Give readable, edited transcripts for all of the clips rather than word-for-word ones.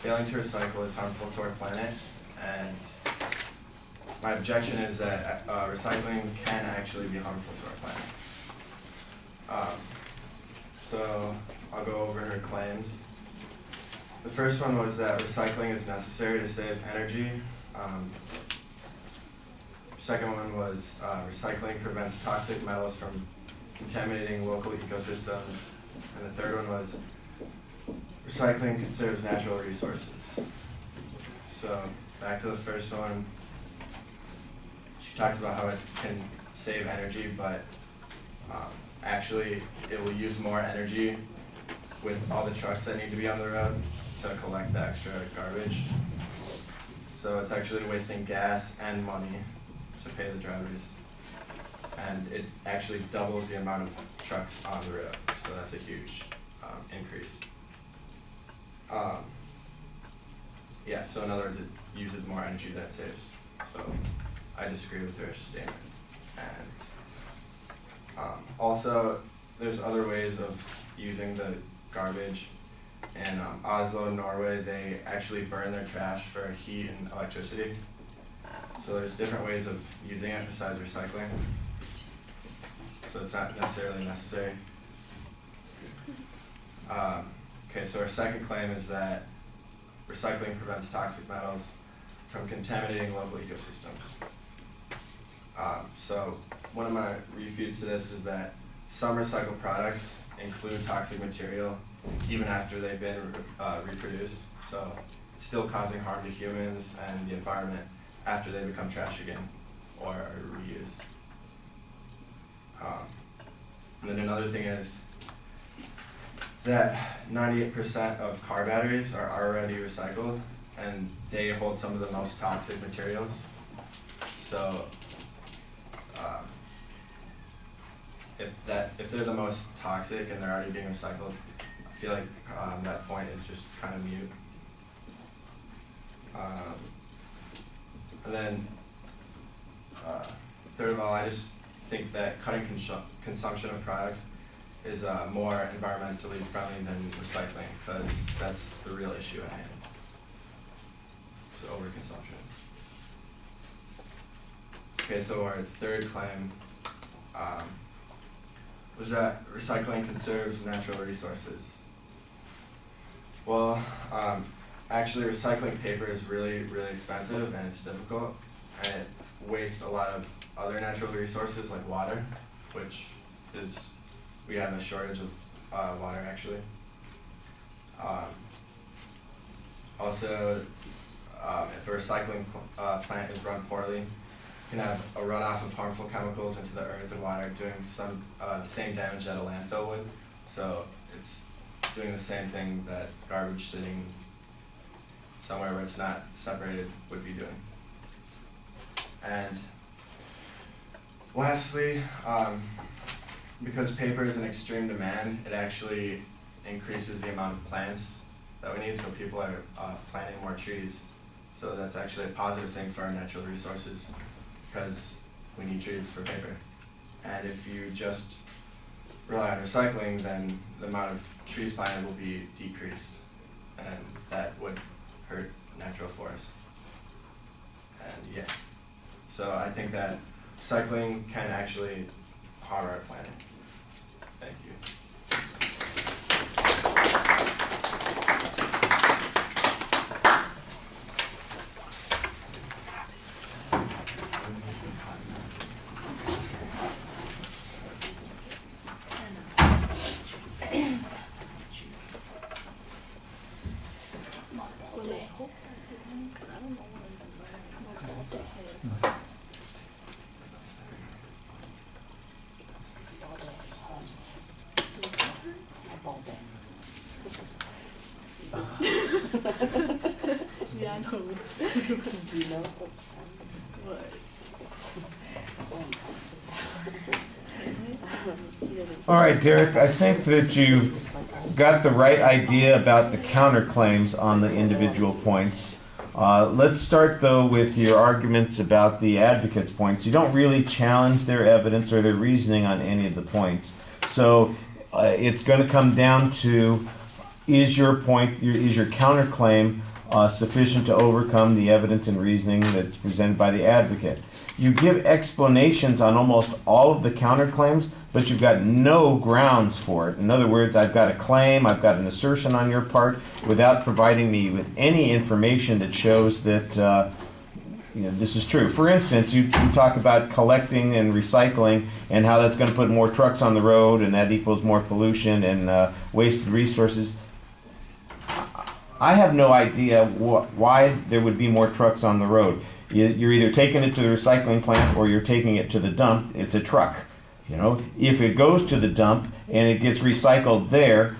failing to recycle is harmful to our planet, and my objection is that recycling can actually be harmful to our planet. So I'll go over her claims. The first one was that recycling is necessary to save energy. Second one was recycling prevents toxic metals from contaminating local ecosystems. And the third one was recycling conserves natural resources. So back to the first one, she talks about how it can save energy, but actually it will use more energy with all the trucks that need to be on the road to collect the extra garbage. So it's actually wasting gas and money to pay the drivers. And it actually doubles the amount of trucks on the road. So that's a huge increase. Yeah, so in other words, it uses more energy than it saves. So I disagree with her statement. And also, there's other ways of using the garbage. In Oslo, Norway, they actually burn their trash for heat and electricity. So there's different ways of using it besides recycling. So it's not necessarily necessary. Okay, so our second claim is that recycling prevents toxic metals from contaminating local ecosystems. So one of my refutes to this is that some recycled products include toxic material even after they've been reproduced. So it's still causing harm to humans and the environment after they become trash again or are reused. And then another thing is that 98% of car batteries are already recycled, and they hold some of the most toxic materials. So if they're the most toxic and they're already being recycled, I feel like that point is just kind of mute. And then third of all, I just think that cutting consumption of products is more environmentally friendly than recycling, because that's the real issue at hand. So overconsumption. Okay, so our third claim was that recycling conserves natural resources. Well, actually recycling paper is really, really expensive and it's difficult, and it wastes a lot of other natural resources like water, which is, we have a shortage of water actually. Also, if a recycling plant is run poorly, you can have a runoff of harmful chemicals into the earth and water, doing some the same damage that a landfill would. So it's doing the same thing that garbage sitting somewhere where it's not separated would be doing. And lastly, because paper is in extreme demand, it actually increases the amount of plants that we need, so people are planting more trees. So that's actually a positive thing for our natural resources, because we need trees for paper. And if you just rely on recycling, then the amount of trees planted will be decreased, and that would hurt natural forests. And yeah, so I think that recycling can actually harm our planet. Thank you. Yeah, I know. Do you know what's What? All right, Derek, I think that you've got the right idea about the counterclaims on the individual points. Let's start, though, with your arguments about the advocates' points. You don't really challenge their evidence or their reasoning on any of the points. So it's going to come down to, is your point, is your counterclaim sufficient to overcome the evidence and reasoning that's presented by the advocate. You give explanations on almost all of the counterclaims, but you've got no grounds for it. In other words, I've got a claim, I've got an assertion on your part without providing me with any information that shows that this is true. For instance, you talk about collecting and recycling and how that's going to put more trucks on the road and that equals more pollution and wasted resources. I have no idea why there would be more trucks on the road. You're either taking it to the recycling plant or you're taking it to the dump. It's a truck. If it goes to the dump and it gets recycled there,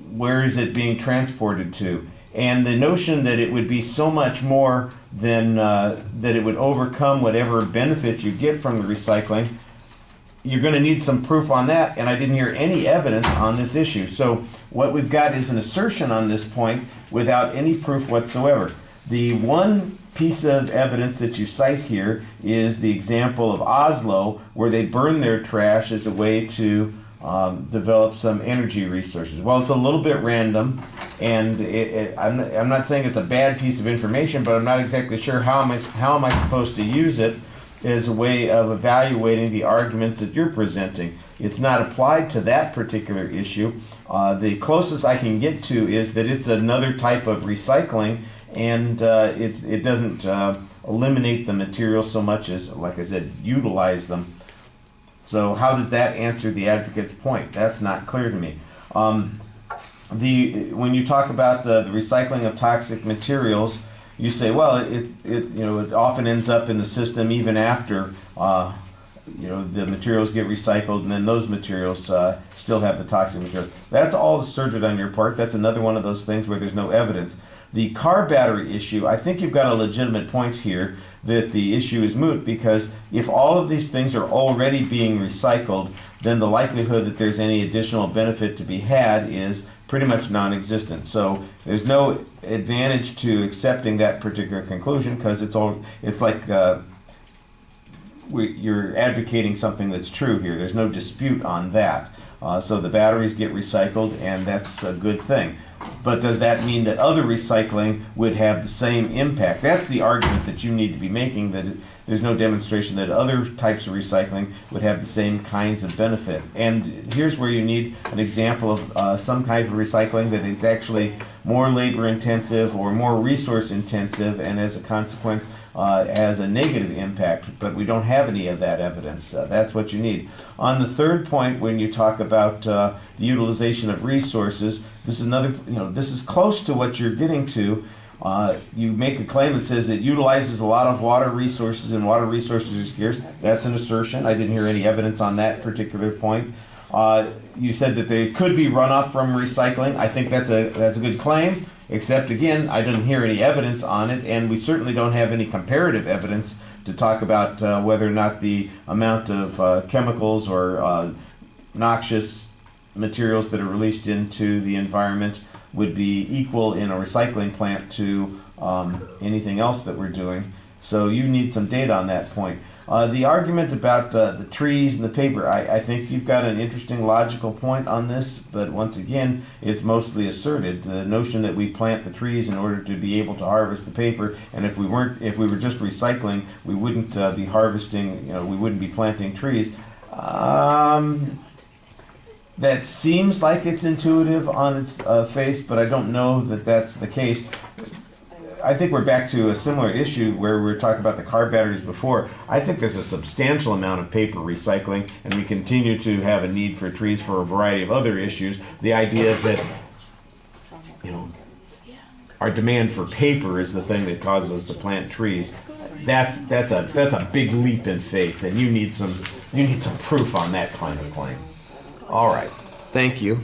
where is it being transported to? And the notion that it would be so much more than that it would overcome whatever benefit you get from the recycling, you're going to need some proof on that, and I didn't hear any evidence on this issue. So what we've got is an assertion on this point without any proof whatsoever. The one piece of evidence that you cite here is the example of Oslo, where they burn their trash as a way to develop some energy resources. Well, it's a little bit random, and I'm not saying it's a bad piece of information, but I'm not exactly sure how am I supposed to use it as a way of evaluating the arguments that you're presenting. It's not applied to that particular issue. The closest I can get to is that it's another type of recycling, and it doesn't eliminate the material so much as, like I said, utilize them. So how does that answer the advocate's point? That's not clear to me. When you talk about the recycling of toxic materials, you say, well, it often ends up in the system even after the materials get recycled, and then those materials still have the toxic materials. That's all asserted on your part. That's another one of those things where there's no evidence. The car battery issue, I think you've got a legitimate point here that the issue is moot, because if all of these things are already being recycled, then the likelihood that there's any additional benefit to be had is pretty much non-existent. So there's no advantage to accepting that particular conclusion, because it's like you're advocating something that's true here. There's no dispute on that. So the batteries get recycled, and that's a good thing. But does that mean that other recycling would have the same impact? That's the argument that you need to be making, that there's no demonstration that other types of recycling would have the same kinds of benefit. And here's where you need an example of some kind of recycling that is actually more labor intensive or more resource intensive, and as a consequence has a negative impact, but we don't have any of that evidence. That's what you need. On the third point, when you talk about the utilization of resources, this is another, this is close to what you're getting to. You make a claim that says it utilizes a lot of water resources, and water resources are scarce. That's an assertion. I didn't hear any evidence on that particular point. You said that they could be runoff from recycling. I think that's a good claim, except again, I didn't hear any evidence on it, and we certainly don't have any comparative evidence to talk about whether or not the amount of chemicals or noxious materials that are released into the environment would be equal in a recycling plant to anything else that we're doing. So you need some data on that point. The argument about the trees and the paper, I think you've got an interesting logical point on this, but once again, it's mostly asserted. The notion that we plant the trees in order to be able to harvest the paper, and if we were just recycling, we wouldn't be harvesting, we wouldn't be planting trees. That seems like it's intuitive on its face, but I don't know that that's the case. I think we're back to a similar issue where we were talking about the car batteries before. I think there's a substantial amount of paper recycling, and we continue to have a need for trees for a variety of other issues. The idea that, our demand for paper is the thing that causes us to plant trees. That's a big leap in faith, and you need some proof on that kind of claim. All right. Thank you.